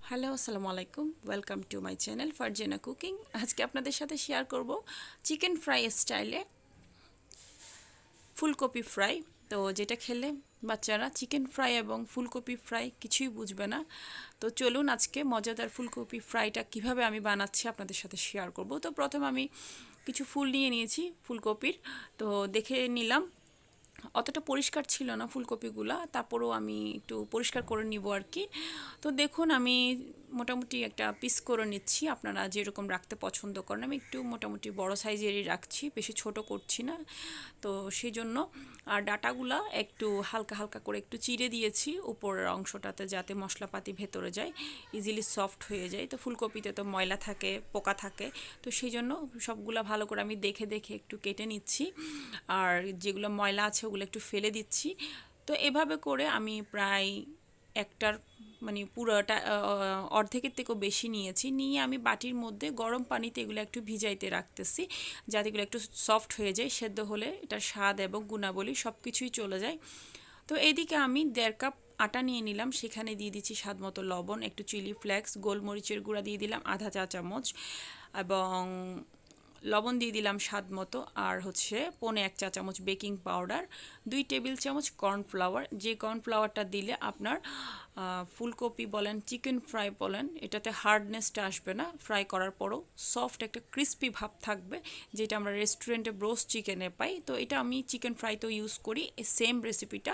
Hello, আসসালামু আলাইকুম। Welcome to my channel Farzana cooking. আজকে আপনাদের সাথে শেয়ার করব চিকেন ফ্রাই স্টাইলে ফুলকপি ফ্রাই। তো যেটা খেলে বাচ্চারা চিকেন ফ্রাই এবং ফুলকপি ফ্রাই কিছুই বুঝবে না। তো চলুন আজকে মজাদার ফুলকপি ফ্রাইটা কিভাবে আমি বানাচ্ছি আপনাদের সাথে শেয়ার করব। তো প্রথমে আমি কিছু ফুল নিয়ে নিয়েছি ফুলকপির। তো দেখে নিলাম অতটা পরিষ্কার ছিল না ফুলকপিগুলা, তারপরেও আমি একটু পরিষ্কার করে নিব আর কি। তো দেখুন আমি মোটামুটি একটা পিস করে নিচ্ছি, আপনারা যেরকম রাখতে পছন্দ করেন। আমি একটু মোটামুটি বড় সাইজেরই রাখছি, বেশি ছোট করছি না। তো সেই জন্য আর ডাটাগুলা একটু হালকা হালকা করে একটু চিড়ে দিয়েছি উপরের অংশটাতে, যাতে মশলাপাতি ভেতরে যায়, ইজিলি সফট হয়ে যায়। তো ফুলকপিতে তো ময়লা থাকে, পোকা থাকে, তো সেই জন্য সবগুলা ভালো করে আমি দেখে দেখে একটু কেটে নিচ্ছি, আর যেগুলো ময়লা আছে ওগুলো একটু ফেলে দিচ্ছি। তো এভাবে করে আমি প্রায় একটার মানে পুরোটা অর্ধেকের থেকেও বেশি নিয়েছি, নিয়ে আমি বাটির মধ্যে গরম পানিতে এগুলো একটু ভিজাইতে রাখতেছি, যাতে এগুলো একটু সফট হয়ে যায়। সেদ্ধ হলে এটার স্বাদ এবং গুণাবলী সব কিছুই চলে যায়। তো এইদিকে আমি 1.5 কাপ আটা নিয়ে নিলাম, সেখানে দিয়ে দিচ্ছি স্বাদ মতো লবণ, একটু চিলি ফ্লেক্স, গোলমরিচের গুঁড়া দিয়ে দিলাম আধা চা চামচ, এবং লবণ দিয়ে দিলাম স্বাদ মতো, আর হচ্ছে 1.25 চা চামচ বেকিং পাউডার, 2 টেবিল চামচ কর্নফ্লাওয়ার। যে কর্নফ্লাওয়ারটা দিলে আপনার ফুলকপি বলেন, চিকেন ফ্রাই বলেন, এটাতে হার্ডনেসটা আসবে না, ফ্রাই করার পরও সফট একটা ক্রিস্পি ভাব থাকবে, যেটা আমরা রেস্টুরেন্টে ব্রোস্ট চিকেনে পাই। তো এটা আমি চিকেন ফ্রাইতেও ইউজ করি, সেম রেসিপিটা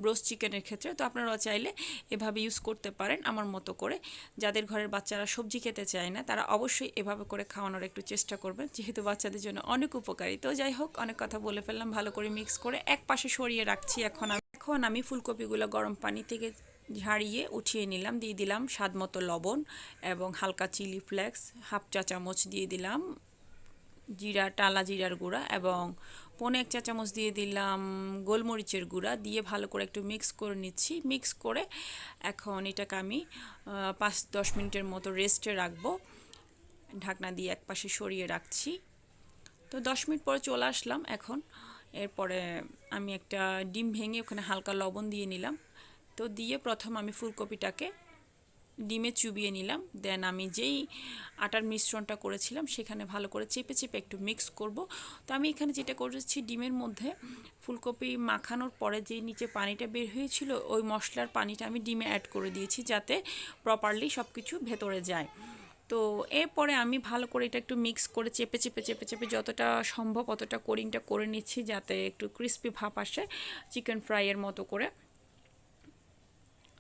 ব্রোস্ট চিকেনের ক্ষেত্রে। তো আপনারা চাইলে এভাবে ইউজ করতে পারেন আমার মতো করে। যাদের ঘরের বাচ্চারা সবজি খেতে চায় না, তারা অবশ্যই এভাবে করে খাওয়ানোর একটু চেষ্টা করবেন, যেহেতু বাচ্চাদের জন্য অনেক উপকারী। তো যাই হোক, অনেক কথা বলে ফেললাম, ভালো করে মিক্স করে এক পাশে সরিয়ে রাখছি। এখন আমি ফুলকপিগুলো গরম পানি থেকে ঝাড়িয়ে উঠিয়ে নিলাম, দিয়ে দিলাম স্বাদ মতো লবণ এবং হালকা চিলি ফ্লেক্স, হাফ চা চামচ দিয়ে দিলাম জিরা, টালা জিরার গুঁড়া, এবং 1.25 চা চামচ দিয়ে দিলাম গোলমরিচের গুঁড়া, দিয়ে ভালো করে একটু মিক্স করে নিচ্ছি। মিক্স করে এখন এটাকে আমি 5-10 মিনিটের মতো রেস্টে রাখবো, ঢাকনা দিয়ে এক পাশে সরিয়ে রাখছি। তো 10 মিনিট পরে চলে আসলাম এখন। এরপরে আমি একটা ডিম ভেঙে ওখানে হালকা লবণ দিয়ে নিলাম। তো দিয়ে প্রথম আমি ফুলকপিটাকে ডিমে চুবিয়ে নিলাম, দেন আমি যেই আটার মিশ্রণটা করেছিলাম সেখানে ভালো করে চেপে চেপে একটু মিক্স করব। তো আমি এখানে যেটা করেছি, ডিমের মধ্যে ফুলকপি মাখানোর পরে যে নিচে পানিটা বের হয়েছিল, ওই মশলার পানিটা আমি ডিমে অ্যাড করে দিয়েছি, যাতে প্রপারলি সব কিছু ভেতরে যায়। তো এরপরে আমি ভালো করে এটা একটু মিক্স করে চেপে চেপে চেপে চেপে যতটা সম্ভব অতটা কোরিংটা করে নিচ্ছি, যাতে একটু ক্রিস্পি ভাব আসে চিকেন ফ্রাইয়ের মতো করে।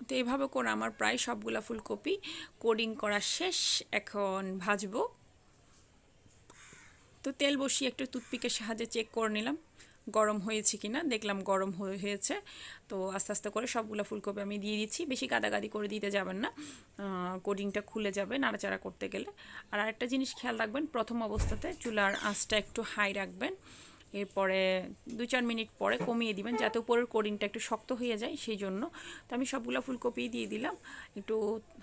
তো এইভাবে করে আমার প্রায় সবগুলা ফুলকপি কোডিং করা শেষ। এখন ভাজবো। তো তেল বসিয়ে একটু টুথপিকের সাহায্যে চেক করে নিলাম গরম হয়েছে কিনা, দেখলাম গরম হয়েছে। তো আস্তে আস্তে করে সবগুলো ফুলকপি আমি দিয়ে দিচ্ছি, বেশি গাদাগাদি করে দিতে যাবেন না, কোডিংটা খুলে যাবে নাড়াচাড়া করতে গেলে। আর আরেকটা জিনিস খেয়াল রাখবেন, প্রথম অবস্থাতে চুলার আঁচটা একটু হাই রাখবেন, এরপরে 2-4 মিনিট পরে কমিয়ে দিবেন, যাতে উপরের কোডিংটা একটু শক্ত হয়ে যায় সেই জন্য। তো আমি সবগুলো ফুলকপি দিয়ে দিলাম, একটু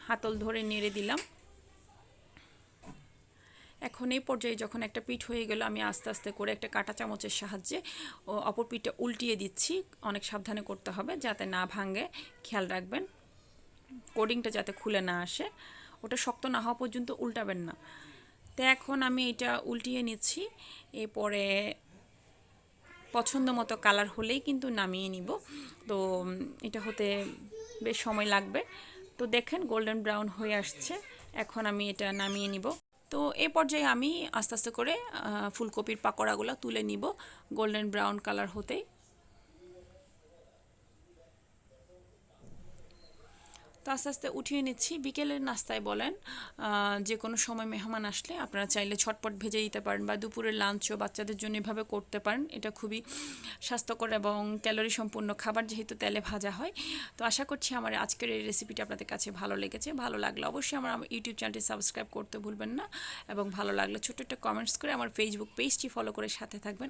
হাতল ধরে নেড়ে দিলাম। এখন এই পর্যায়ে যখন একটা পিঠ হয়ে গেল, আমি আস্তে আস্তে করে একটা কাঁটা চামচের সাহায্যে অপর পিঠটা উল্টিয়ে দিচ্ছি। অনেক সাবধানে করতে হবে যাতে না ভাঙে, খেয়াল রাখবেন কোডিংটা যাতে খুলে না আসে, ওটা শক্ত না হওয়া পর্যন্ত উল্টাবেন না। তো এখন আমি এটা উল্টিয়ে নিচ্ছি, এরপরে পছন্দ মতো কালার হলেই কিন্তু নামিয়ে নিব। তো এটা হতে বেশ সময় লাগবে। তো দেখেন গোল্ডেন ব্রাউন হয়ে আসছে, এখন আমি এটা নামিয়ে নিব। তো এই পর্যায়ে আমি আস্তে আস্তে করে ফুলকপির পাকোড়াগুলো তুলে নিব গোল্ডেন ব্রাউন কালার হতেই। তো আস্তে আস্তে উঠিয়ে নিচ্ছি। বিকেলের নাস্তায় বলেন, যে কোনো সময় মেহমান আসলে আপনারা চাইলে ছটপট ভেজে দিতে পারেন, বা দুপুরের লাঞ্চও বাচ্চাদের জন্য এভাবে করতে পারেন। এটা খুবই স্বাস্থ্যকর এবং ক্যালোরি সম্পূর্ণ খাবার, যেহেতু তেলে ভাজা হয়। তো আশা করছি আমার আজকের এই রেসিপিটা আপনাদের কাছে ভালো লেগেছে। ভালো লাগলে অবশ্যই আমার ইউটিউব চ্যানেলটি সাবস্ক্রাইব করতে ভুলবেন না, এবং ভালো লাগলে ছোট্ট একটা কমেন্টস করে আমার ফেসবুক পেজটি ফলো করে সাথে থাকবেন।